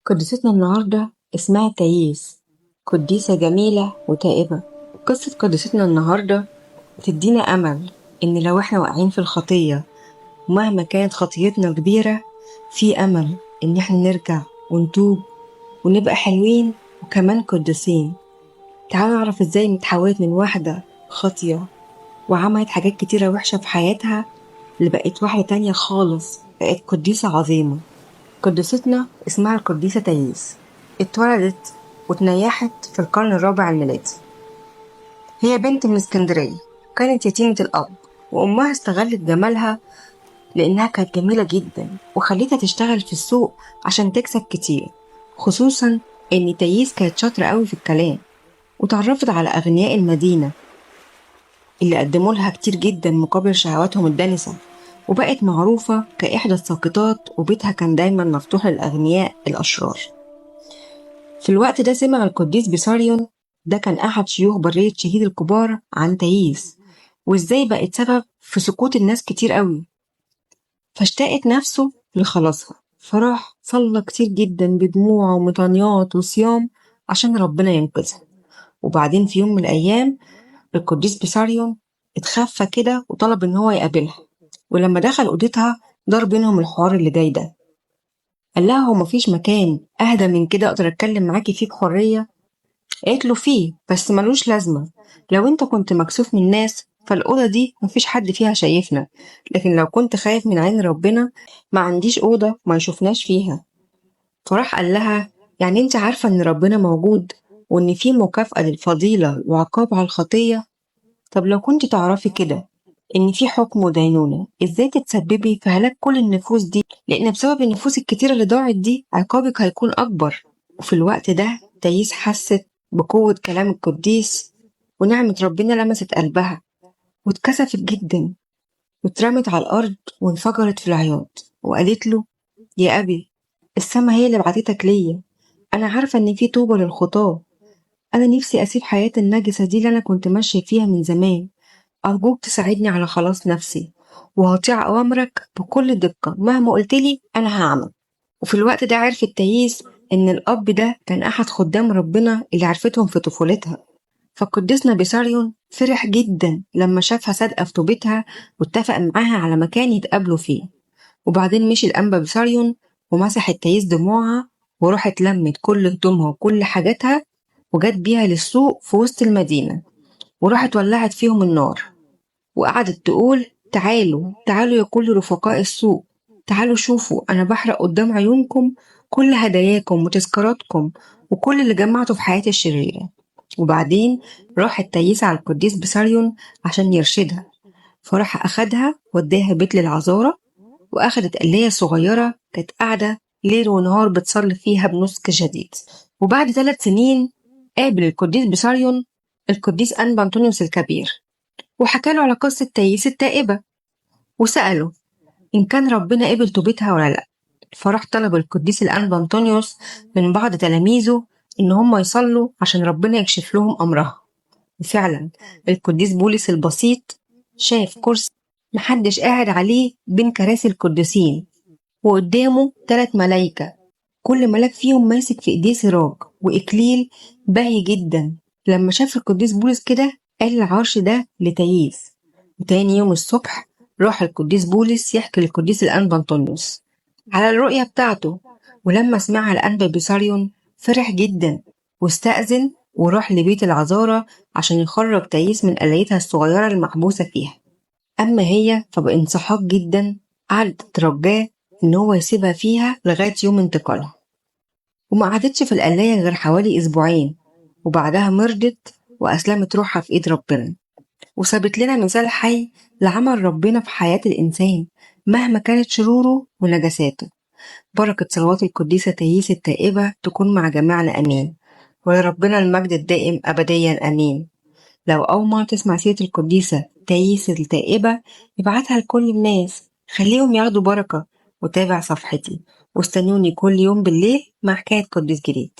قديستنا النهاردة اسمها تاييس، قديسة جميلة وتائبة. قصة قديستنا النهاردة بتدينا أمل إن لو إحنا واقعين في الخطية ومهما كانت خطيتنا كبيرة، في أمل إن إحنا نرجع ونتوب ونبقى حلوين وكمان قديسين. تعالوا نعرف إزاي متحولت من واحدة خاطية وعملت حاجات كتيرة وحشة في حياتها لبقت واحدة تانية خالص، بقت قديسة عظيمة. قديستنا اسمها القديسة تاييس، اتولدت وتنيحت في القرن الرابع الميلادي. هي بنت من اسكندرية، كانت يتيمة الأب، وأمها استغلت جمالها لأنها كانت جميلة جدا وخلتها تشتغل في السوق عشان تكسب كتير، خصوصا إن تاييس كانت شاطرة قوي في الكلام، وتعرفت على أغنياء المدينة اللي قدموا لها كتير جدا مقابل شهواتهم الدنسة، وبقت معروفة كإحدى الساقطات، وبيتها كان دايما مفتوح للأغنياء الأشرار. في الوقت ده سمع القديس بيساريون، ده كان أحد شيوخ برية شهيد الكبار، عن تاييس وإزاي بقت سبب في سقوط الناس كتير قوي، فاشتاقت نفسه لخلاصها، فراح صلى كتير جدا بدموع ومطانيات وصيام عشان ربنا ينقذها. وبعدين في يوم من الأيام القديس بيساريون اتخفى كده وطلب إن هو يقابلها، ولما دخل أوضتها دار بينهم الحوار اللي جاي ده. قال لها هو مفيش مكان أهدى من كده أقدر أتكلم معاكي فيه بحرية؟ قالت له فيه، بس ملوش لازمة. لو أنت كنت مكسوف من الناس فالأوضة دي مفيش حد فيها شايفنا، لكن لو كنت خايف من عين ربنا ما عنديش أوضة ما يشوفناش فيها. فراح قال لها يعني أنت عارفة إن ربنا موجود وإن في مكافأة للفضيلة وعقاب على الخطية؟ طب لو كنت تعرفي كده إن في حكم ودينونة، إزاي تتسببي في هلاك كل النفوس دي؟ لأن بسبب النفوس الكتيرة اللي ضاعت دي عقابك هيكون أكبر. وفي الوقت ده تاييس حست بقوة كلام القديس، ونعمة ربنا لمست قلبها واتكسفت جدا واترمت على الأرض وانفجرت في العياط، وقالت له يا أبي، السما هي اللي بعتتك ليا. أنا عارفة إن في توبة للخطاة، أنا نفسي أسيب حياة النجسة دي اللي أنا كنت ماشية فيها من زمان. أرجوك تساعدني على خلاص نفسي، وهطيع أوامرك بكل دقة، مهما قلتلي أنا هعمل. وفي الوقت ده عرفت تاييس إن الأب ده كان أحد خدام ربنا اللي عرفتهم في طفولتها. فقدسنا بيساريون فرح جدا لما شافها صادقة في توبتها، واتفق معاها على مكان يتقابلوا فيه. وبعدين مشي الأنبا بيساريون ومسحت تاييس دموعها، وراحت لمت كل هدومها وكل حاجاتها وجت بيها للسوق في وسط المدينة، وراحت ولعت فيهم النار، وقعدت تقول تعالوا تعالوا يا كل رفقاء السوق، تعالوا شوفوا أنا بحرق قدام عيونكم كل هداياكم وتذكاراتكم وكل اللي جمعته في حياتي الشريرة. وبعدين راحت تاييس على القديس بيساريون عشان يرشدها، فراح أخدها وداها بيت للعذارة، وأخدت قلاية صغيرة كانت قاعدة ليل ونهار بتصلي فيها بنسك شديد. وبعد 3 سنين قابل القديس بيساريون القديس أنبا أنطونيوس الكبير، وحكى له على قصة تاييس التائبة، وسأله إن كان ربنا قبل توبتها ولا لأ. فراح طلب القديس الأنبا أنطونيوس من بعض تلاميذه إن هم يصلوا عشان ربنا يكشف لهم أمرها. وفعلا القديس بولس البسيط شاف كرسي محدش قاعد عليه بين كراسي القديسين، وقدامه 3 ملايكة، كل ملاك فيهم ماسك في ايديه سراج وإكليل باهي جدا. لما شاف القديس بولس كده قال العرش ده لتاييس. وتاني يوم الصبح راح القديس بولس يحكي للقديس الأنبا أنطونيوس على الرؤية بتاعته، ولما سمعها الأنبا بيساريون فرح جدا واستأذن وراح لبيت العذارة عشان يخرج تاييس من قلايتها الصغيرة المحبوسة فيها. أما هي فبانسحاق جدا قعدت ترجاه إن هو يسيبها فيها لغاية يوم انتقالها، وما قعدتش في القلاية غير حوالي أسبوعين، وبعدها مرضت وأسلمت روحها في إيد ربنا، وسابت لنا مثال حي لعمل ربنا في حياة الإنسان مهما كانت شروره ونجساته. بركة صلوات القديسة تاييس التائبة تكون مع جميعنا أمين، ولربنا المجد الدائم أبديا أمين. لو أول مرة تسمع سيرة القديسة تاييس التائبة ابعتها لكل الناس، خليهم ياخدوا بركة، وتابع صفحتي واستنوني كل يوم بالليل مع حكاية قديس جديد.